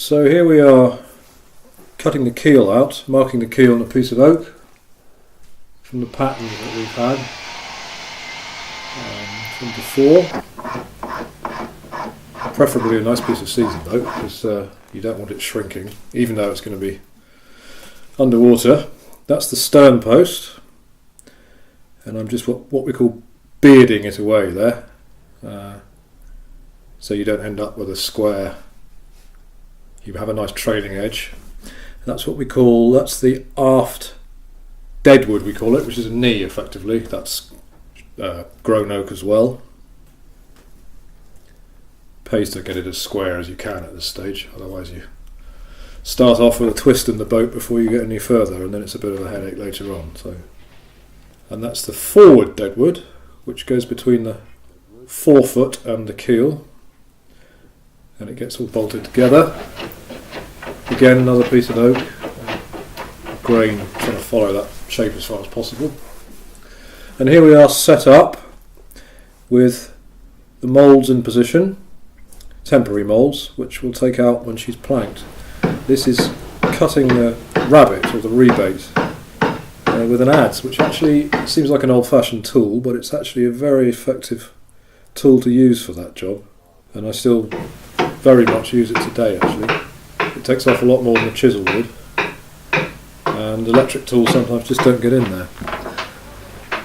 So here we are cutting the keel out, marking the keel on a piece of oak from the pattern that we've had from before. Preferably a nice piece of seasoned oak, because you don't want it shrinking, even though it's going to be underwater. That's the stern post, and I'm just what we call bearding it away there, so you don't end up with a square. You have a nice trailing edge. That's what we call, that's the aft deadwood we call it, which is a knee effectively. That's grown oak as well. Pays to get it as square as you can at this stage, otherwise you start off with a twist in the boat before you get any further, and then it's a bit of a headache later on. And that's the forward deadwood, which goes between the forefoot and the keel, and it gets all bolted together. Again, another piece of oak, grain, trying to follow that shape as far as possible. And here we are set up with the moulds in position, temporary moulds, which we'll take out when she's planked. This is cutting the rabbit, or the rebait, with an adze, which actually seems like an old-fashioned tool, but it's actually a very effective tool to use for that job, and I still very much use it today actually. It takes off a lot more than a chisel would, and electric tools sometimes just don't get in there.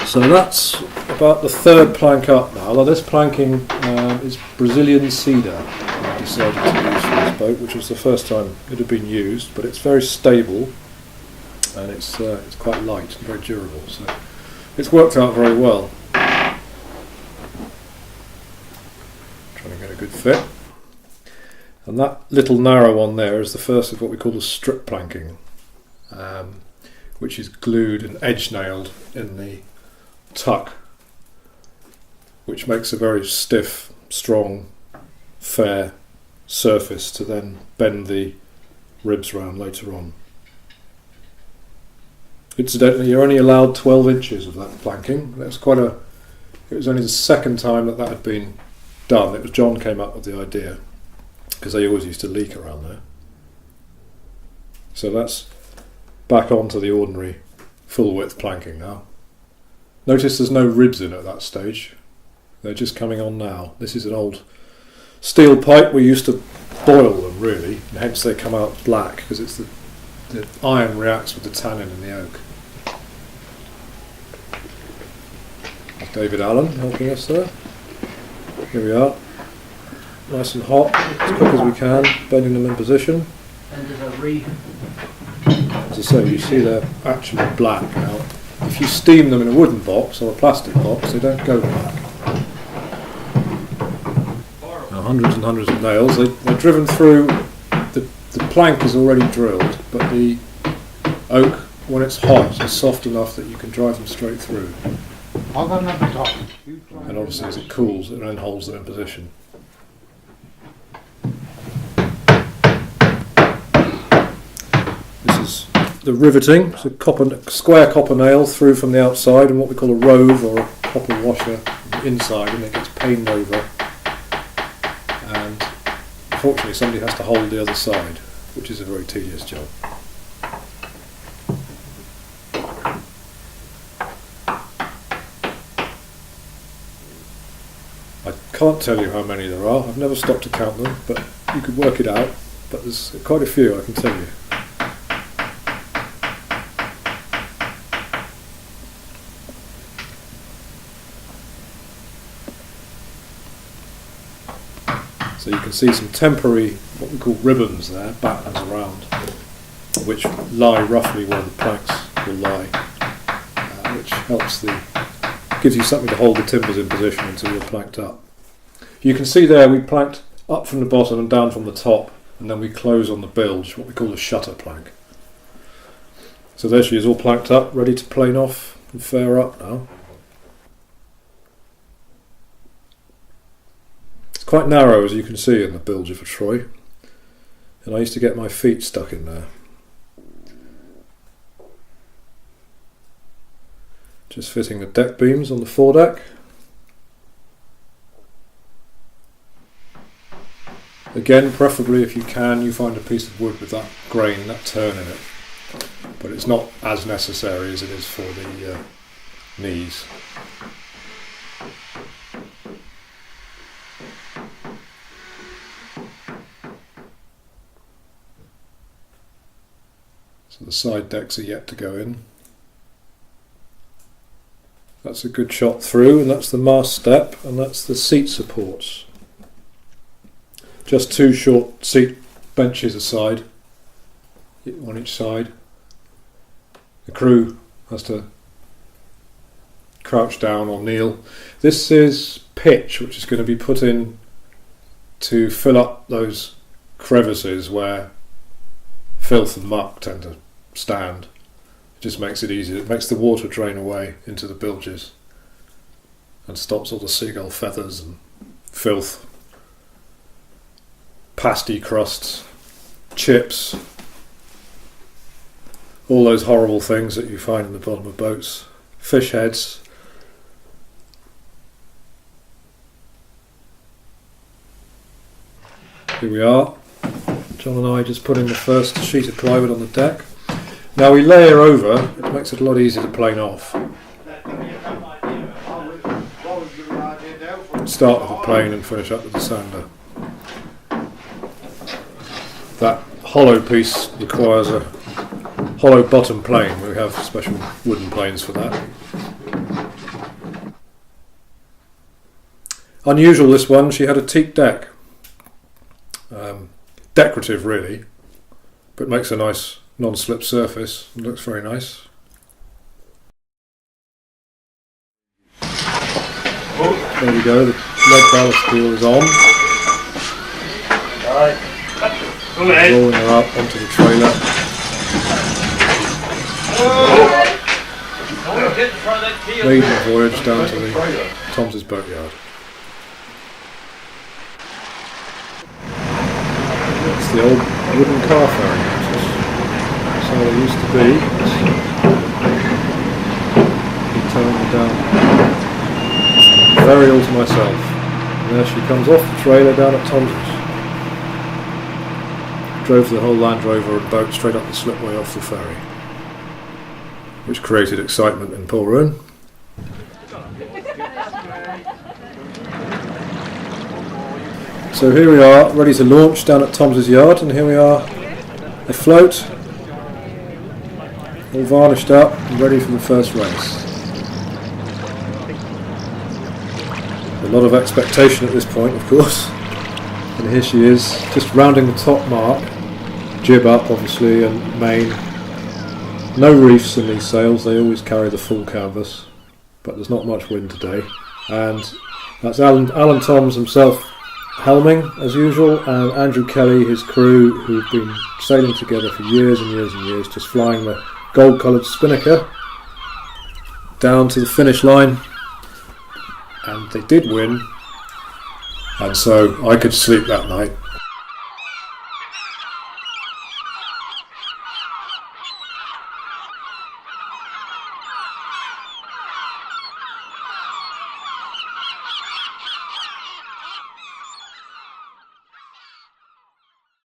So that's about the third plank up now. Now this planking is Brazilian cedar I decided to use for this boat, which was the first time it had been used, but it's very stable and it's quite light and very durable, so it's worked out very well. Trying to get a good fit. And that little narrow one there is the first of what we call the strip planking, which is glued and edge nailed in the tuck, which makes a very stiff, strong, fair surface to then bend the ribs round later on. Incidentally, you're only allowed 12 inches of that planking. It was only the second time that had been done. It was John came up with the idea, because they always used to leak around there. So that's back onto the ordinary full width planking now. Notice there's no ribs in at that stage. They're just coming on now. This is an old steel pipe. We used to boil them really, and hence they come out black, because it's the iron reacts with the tannin in the oak. That's David Allen helping us there. Here we are. Nice and hot, as quick as we can, bending them in position. As I say, you see they're actually black now. If you steam them in a wooden box or a plastic box, they don't go black. Now, hundreds and hundreds of nails. They're driven through. The plank is already drilled, but the oak, when it's hot, is soft enough that you can drive them straight through. And obviously, as it cools, it then holds them in position. This is the riveting. It's a square copper nail through from the outside, and what we call a rove or a copper washer inside, and it gets paned over. And unfortunately, somebody has to hold the other side, which is a very tedious job. I can't tell you how many there are. I've never stopped to count them, but you could work it out. But there's quite a few, I can tell you. So you can see some temporary, what we call ribbons there, battens around, which lie roughly where the planks will lie, which gives you something to hold the timbers in position until you're planked up. You can see there we planked up from the bottom and down from the top, and then we close on the bilge, what we call a shutter plank. So there she is, all planked up, ready to plane off and fare up now. It's quite narrow, as you can see in the bilge of a Troy, and I used to get my feet stuck in there. Just fitting the deck beams on the foredeck. Again, preferably if you can, you find a piece of wood with that grain, that turn in it. But it's not as necessary as it is for the knees. So the side decks are yet to go in. That's a good shot through, and that's the mast step, and that's the seat supports. Just 2 short seat benches aside, on each side. The crew has to crouch down or kneel. This is pitch, which is going to be put in to fill up those crevices where filth and muck tend to stand. It just makes it easier. It makes the water drain away into the bilges and stops all the seagull feathers and filth, pasty crusts, chips, all those horrible things that you find in the bottom of boats, fish heads. Here we are. John and I just put in the first sheet of plywood on the deck. Now we layer over, it makes it a lot easier to plane off. Start with the plane and finish up with the sander. That hollow piece requires a hollow bottom plane. We have special wooden planes for that. Unusual, this one, she had a teak deck. Decorative really, but makes a nice non-slip surface. It looks very nice. There we go, the lead ballast wheel is on. Rolling her up onto the trailer. Maiden voyage down to the Tom's boatyard. It's the old wooden car ferry. That's how it used to be. Be towing me down. Very all to myself. And there she comes off the trailer down at Tom's. Drove the whole Land Rover and boat straight up the slipway off the ferry, which created excitement in Polruan. So here we are, ready to launch down at Tom's yard, and here we are afloat, all varnished up and ready for the first race. A lot of expectation at this point, of course, and here she is, just rounding the top mark, jib up obviously and main. No reefs in these sails, they always carry the full canvas, but there's not much wind today. And that's Alan Toms himself helming as usual, and Andrew Kelly, his crew, who've been sailing together for years and years and years, just flying the gold coloured spinnaker down to the finish line, and they did win, and so I could sleep that night